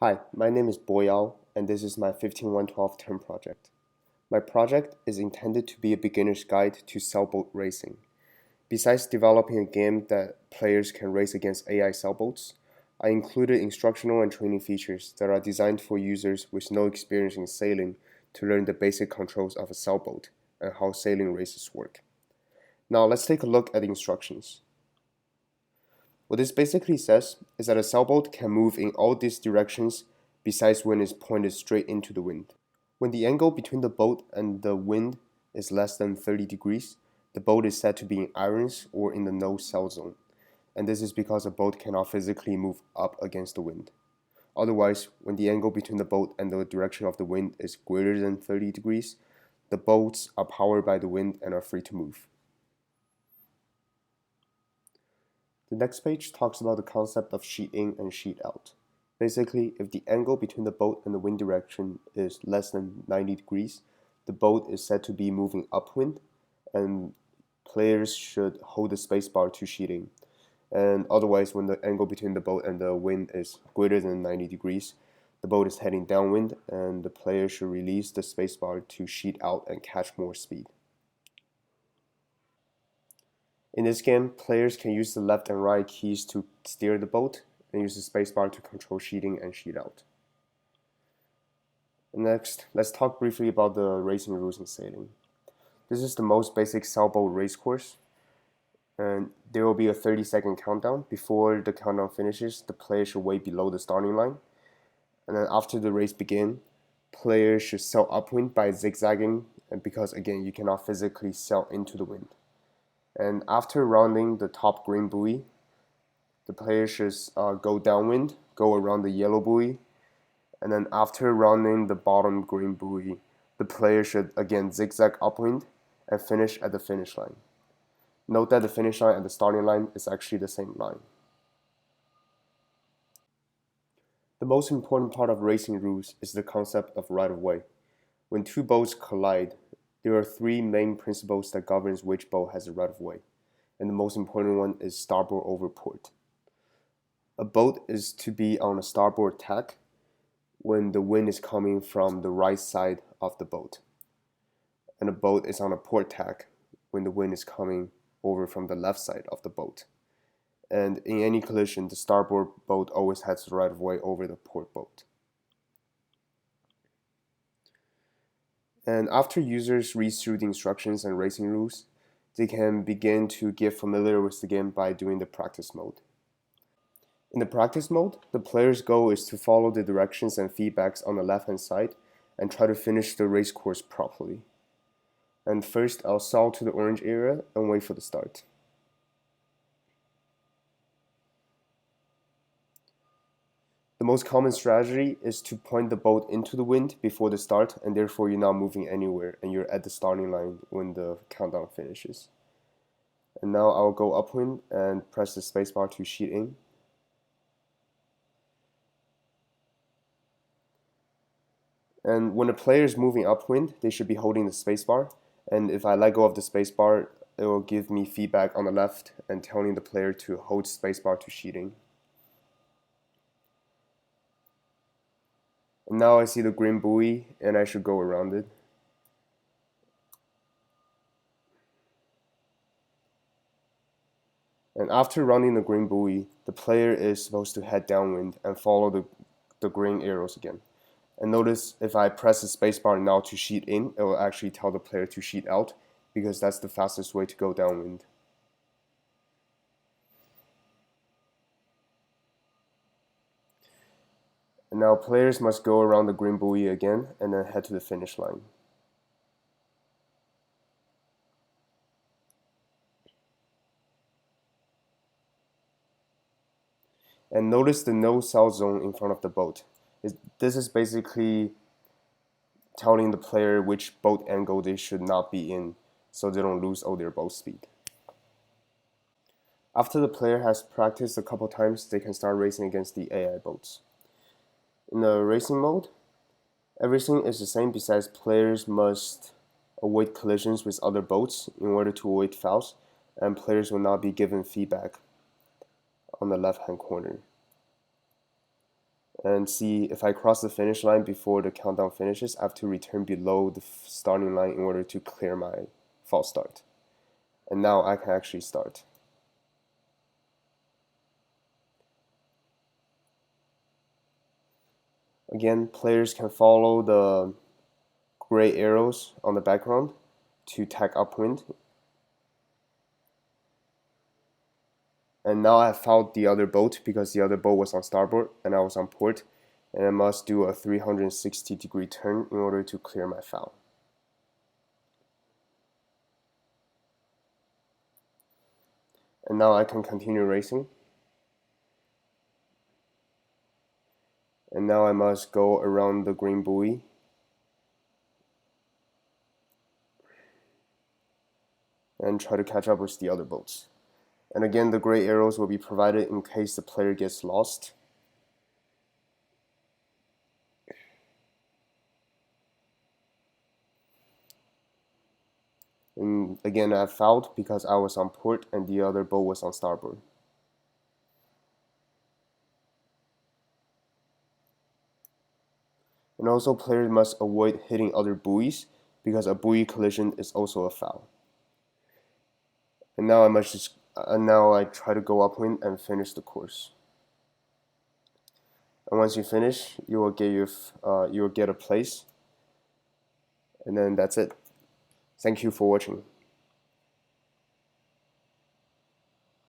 Hi, my name is Boyao, and this is my 15112 term project. My project is intended to be a beginner's guide to sailboat racing. Besides developing a game that players can race against AI sailboats, I included instructional and training features that are designed for users with no experience in sailing to learn the basic controls of a sailboat and how sailing races work. Now let's take a look at the instructions. What this basically says is that a sailboat can move in all these directions besides when it's pointed straight into the wind. When the angle between the boat and the wind is less than 30 degrees, the boat is said to be in irons or in the no sail zone, and this is because a boat cannot physically move up against the wind. Otherwise, when the angle between the boat and the direction of the wind is greater than 30 degrees, the boats are powered by the wind and are free to move. The next page talks about the concept of sheet in and sheet out. Basically, if the angle between the boat and the wind direction is less than 90 degrees, the boat is said to be moving upwind, and players should hold the spacebar to sheet in. And otherwise, when the angle between the boat and the wind is greater than 90 degrees, the boat is heading downwind, and the player should release the spacebar to sheet out and catch more speed. In this game, players can use the left and right keys to steer the boat and use the spacebar to control sheeting and sheet out. Next, let's talk briefly about the racing rules in sailing. This is the most basic sailboat race course, and there will be a 30-second countdown. Before the countdown finishes, the player should wait below the starting line, and then after the race begins, players should sail upwind by zigzagging, and because again you cannot physically sail into the wind. And after rounding the top green buoy, the player should go downwind, go around the yellow buoy, and then after rounding the bottom green buoy, the player should again zigzag upwind and finish at the finish line. Note that the finish line and the starting line is actually the same line. The most important part of racing rules is the concept of right-of-way. When two boats collide, there are three main principles that governs which boat has a right-of-way, and the most important one is starboard over port. A boat is to be on a starboard tack when the wind is coming from the right side of the boat, and a boat is on a port tack when the wind is coming over from the left side of the boat. And in any collision, the starboard boat always has the right of way over the port boat. And after users read through the instructions and racing rules, they can begin to get familiar with the game by doing the practice mode. In the practice mode, the player's goal is to follow the directions and feedbacks on the left-hand side and try to finish the race course properly. And first, I'll sail to the orange area and wait for the start. The most common strategy is to point the boat into the wind before the start, and therefore you're not moving anywhere and you're at the starting line when the countdown finishes. And now I'll go upwind and press the spacebar to sheet in. And when a player is moving upwind, they should be holding the spacebar. And if I let go of the spacebar, it will give me feedback on the left and telling the player to hold spacebar to sheet in. And now I see the green buoy and I should go around it. And after rounding the green buoy, the player is supposed to head downwind and follow the green arrows again. And notice if I press the spacebar now to sheet in, it will actually tell the player to sheet out because that's the fastest way to go downwind. And now players must go around the green buoy again and then head to the finish line. And notice the no sail zone in front of the boat. This is basically telling the player which boat angle they should not be in so they don't lose all their boat speed. After the player has practiced a couple times, they can start racing against the AI boats. In the racing mode, everything is the same besides players must avoid collisions with other boats in order to avoid fouls, and players will not be given feedback on the left-hand corner. and see if I cross the finish line before the countdown finishes, I have to return below the starting line in order to clear my false start. And now I can actually start. Again, players can follow the gray arrows on the background to tack upwind. And now I fouled the other boat because the other boat was on starboard and I was on port, and I must do a 360-degree turn in order to clear my foul. And now I can continue racing. And now I must go around the green buoy and try to catch up with the other boats. And again, the gray arrows will be provided in case the player gets lost. And again, I fouled because I was on port and the other boat was on starboard. And also, players must avoid hitting other buoys because a buoy collision is also a foul. And now I try to go upwind and finish the course. And once you finish, you will get a place, and then that's it. Thank you for watching.